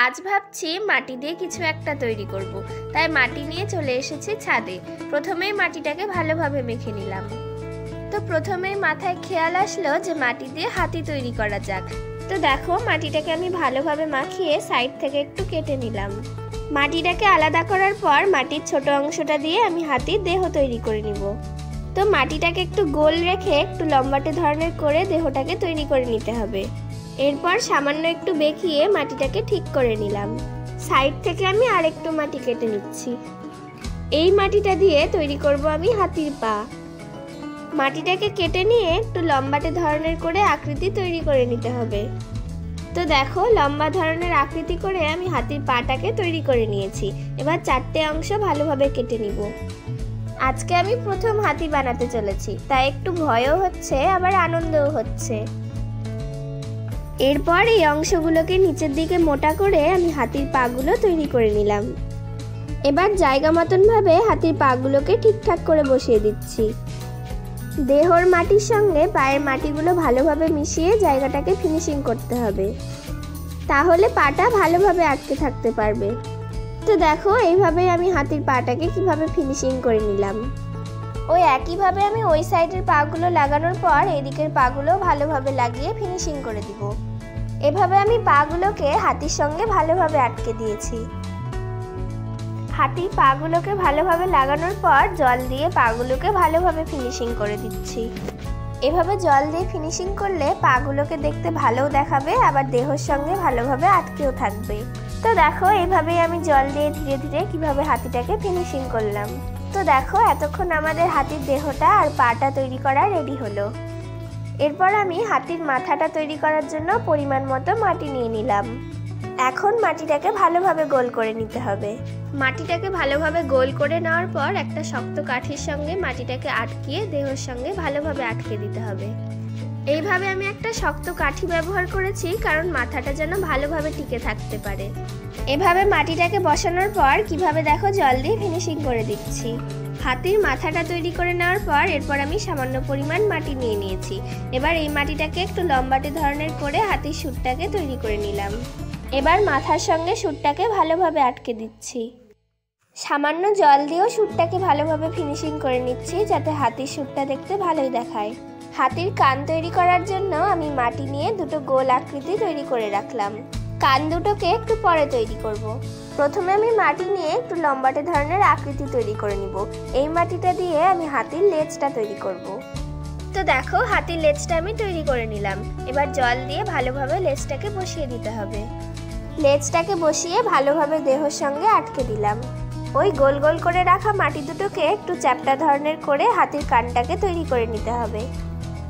আজ ভাবছি মাটি দিয়ে কিছু একটা তৈরি করব। তাই মাটি নিয়ে চলে এসেছি ছাদে। প্রথমেই মাটিটাকে ভালোভাবে মেখে নিলাম। তো প্রথমেই মাথায় খেয়াল আসলো যে মাটি দিয়ে হাতি তৈরি করা যাক। তো দেখো মাটিটাকে আমি ভালোভাবে মাখিয়ে সাইড থেকে একটু কেটে নিলাম। মাটিটাকে আলাদা করার পর মাটির ছোট অংশটা দিয়ে আমি হাতির দেহ তৈরি করে নিব। তো মাটিটাকে একটু গোল রেখে একটু লম্বাটে ধরনের করে দেহটাকে তৈরি করে নিতে হবে। এরপর সামান্য একটু বেঁকিয়ে মাটিটাকে ঠিক করে নিলাম। সাইড থেকে আমি আরেকটু মাটি কেটে নিচ্ছি। এই মাটিটা দিয়ে তৈরি করব আমি হাতির পা। মাটিটাকে কেটে নিয়ে একটু লম্বাটে ধরনের করে আকৃতি তৈরি করে নিতে হবে। তো দেখো লম্বা ধরনের আকৃতি করে আমি হাতির পাটাকে তৈরি করে নিয়েছি। এবার চারটে অংশ ভালোভাবে কেটে নিব। আজকে আমি প্রথম হাতি বানাতে চলেছি, তাই একটু ভয়ও হচ্ছে আবার আনন্দও হচ্ছে। এরপর এই অংশগুলোকে নিচের দিকে মোটা করে আমি হাতির পাগুলো তৈরি করে নিলাম। এবার জায়গা মতন ভাবে হাতির পাগুলোকে ঠিকঠাক করে বসিয়ে দিচ্ছি। দেহর মাটির সঙ্গে পায়ের মাটিগুলো ভালোভাবে মিশিয়ে জায়গাটাকে ফিনিশিং করতে হবে, তাহলে পাটা ভালোভাবে আটকে থাকতে পারবে। তো দেখো এইভাবে আমি হাতির পাটাকে কিভাবে ফিনিশিং করে নিলাম। ওই একইভাবে আমি ওই সাইডের পাগুলো লাগানোর পর এদিকের পাগুলো ভালোভাবে লাগিয়ে ফিনিশিং করে দিব। এভাবে আমি পাগুলোকে হাতির সঙ্গে ভালোভাবে আটকে দিয়েছি। হাতির পাগুলোকে ভালোভাবে লাগানোর পর জল দিয়ে পাগুলোকে ভালোভাবে ফিনিশিং করে দিচ্ছি। এভাবে জল দিয়ে ফিনিশিং করলে পাগুলোকে দেখতে ভালোও দেখাবে, আবার দেহের সঙ্গে ভালোভাবে আটকেও থাকবে। তো দেখো এইভাবেই আমি জল দিয়ে ধীরে ধীরে কিভাবে হাতিটাকে ফিনিশিং করলাম। তো দেখো এতক্ষণ আমাদের হাতির দেহটা আর পাটা তৈরি করা রেডি হলো। এরপর আমি হাতির মাথাটা তৈরি করার জন্য পরিমাণ মতো মাটি নিয়ে নিলাম। এখন মাটিটাকে ভালোভাবে গোল করে নিতে হবে। মাটিটাকে ভালোভাবে গোল করে নেওয়ার পর একটা শক্ত কাঠির সঙ্গে মাটিটাকে আটকিয়ে দেহের সঙ্গে ভালোভাবে আটকে দিতে হবে। এইভাবে আমি একটা শক্ত কাঠি ব্যবহার করেছি, কারণ মাথাটা যেন ভালোভাবে টিকে থাকতে পারে। এভাবে মাটিটাকে বসানোর পর কিভাবে দেখো জল দিয়ে ফিনিশিং করে দিচ্ছি। হাতির মাথাটা তৈরি করে নেওয়ার পর এরপর আমি সামান্য পরিমাণ মাটি নিয়ে নিয়েছি। এবার এই মাটিটাকে একটু লম্বাটে ধরনের করে হাতির সুরটাকে তৈরি করে নিলাম। এবার মাথার সঙ্গে সুরটাকে ভালোভাবে আটকে দিচ্ছি। সামান্য জল দিয়েও সুরটাকে ভালোভাবে ফিনিশিং করে নিচ্ছি, যাতে হাতির সুরটা দেখতে ভালোই দেখায়। হাতির কান তৈরি করার জন্য আমি মাটি নিয়ে দুটো গোল আকৃতি তৈরি করে রাখলাম। কান দুটোকে একটু পরে তৈরি করব। প্রথমে আমি মাটি নিয়ে একটু লম্বাটে ধরনের আকৃতি তৈরি করে নিব। এই মাটিটা দিয়ে আমি হাতির লেজটা তৈরি করব। তো দেখো হাতির লেজটা আমি তৈরি করে নিলাম। এবার জল দিয়ে ভালোভাবে লেজটাকে বসিয়ে দিতে হবে। লেজটাকে বসিয়ে ভালোভাবে দেহের সঙ্গে আটকে দিলাম। ওই গোল গোল করে রাখা মাটি দুটোকে একটু চ্যাপ্টা ধরনের করে হাতির কানটাকে তৈরি করে নিতে হবে।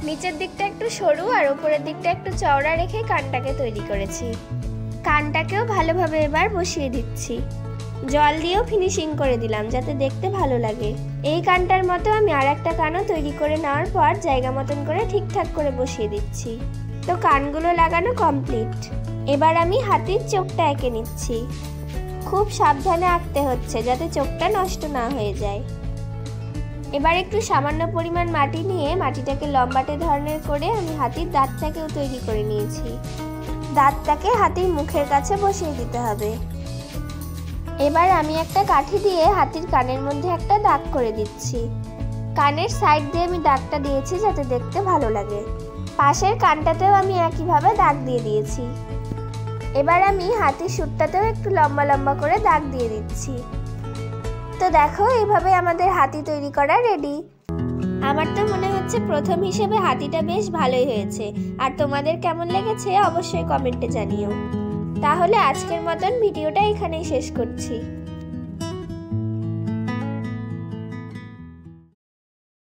নিচের দিকটা একটু সরু আর উপরের দিকটা একটু চওড়া রেখে কানটাকে তৈরি করেছি। কানটাকেও ভালোভাবে এবার বসিয়ে দিচ্ছি। জল দিয়েও ফিনিশিং করে দিলাম যাতে দেখতে ভালো লাগে। এই কানটার মতো আমি আর একটা কানও তৈরি করে নেওয়ার পর জায়গা মতন করে ঠিকঠাক করে বসিয়ে দিচ্ছি। তো কানগুলো লাগানো কমপ্লিট। এবার আমি হাতির চোখটা এঁকে নিচ্ছি। খুব সাবধানে আঁকতে হচ্ছে যাতে চোখটা নষ্ট না হয়ে যায়। এবার একটু সামান্য পরিমাণ মাটি নিয়ে মাটিটাকে লম্বাটে ধরনের করে আমি হাতির দাঁতটাকেও তৈরি করে নিয়েছি। দাঁতটাকে হাতির মুখের কাছে বসিয়ে দিতে হবে। এবার আমি একটা কাঠি দিয়ে হাতির কানের মধ্যে একটা দাগ করে দিচ্ছি। কানের সাইড দিয়ে আমি দাগটা দিয়েছি যাতে দেখতে ভালো লাগে। পাশের কানটাতেও আমি একইভাবে দাগ দিয়ে দিয়েছি। এবার আমি হাতির সুরটাতেও একটু লম্বা লম্বা করে দাগ দিয়ে দিচ্ছি। তো দেখো এইভাবে আমাদের হাতি তৈরি করা রেডি। আমার তো মনে হচ্ছে প্রথম হিসেবে হাতিটা বেশ ভালোই হয়েছে। আর তোমাদের কেমন লেগেছে অবশ্যই কমেন্টে জানিও। তাহলে আজকের মতন ভিডিওটা এখানেই শেষ করছি।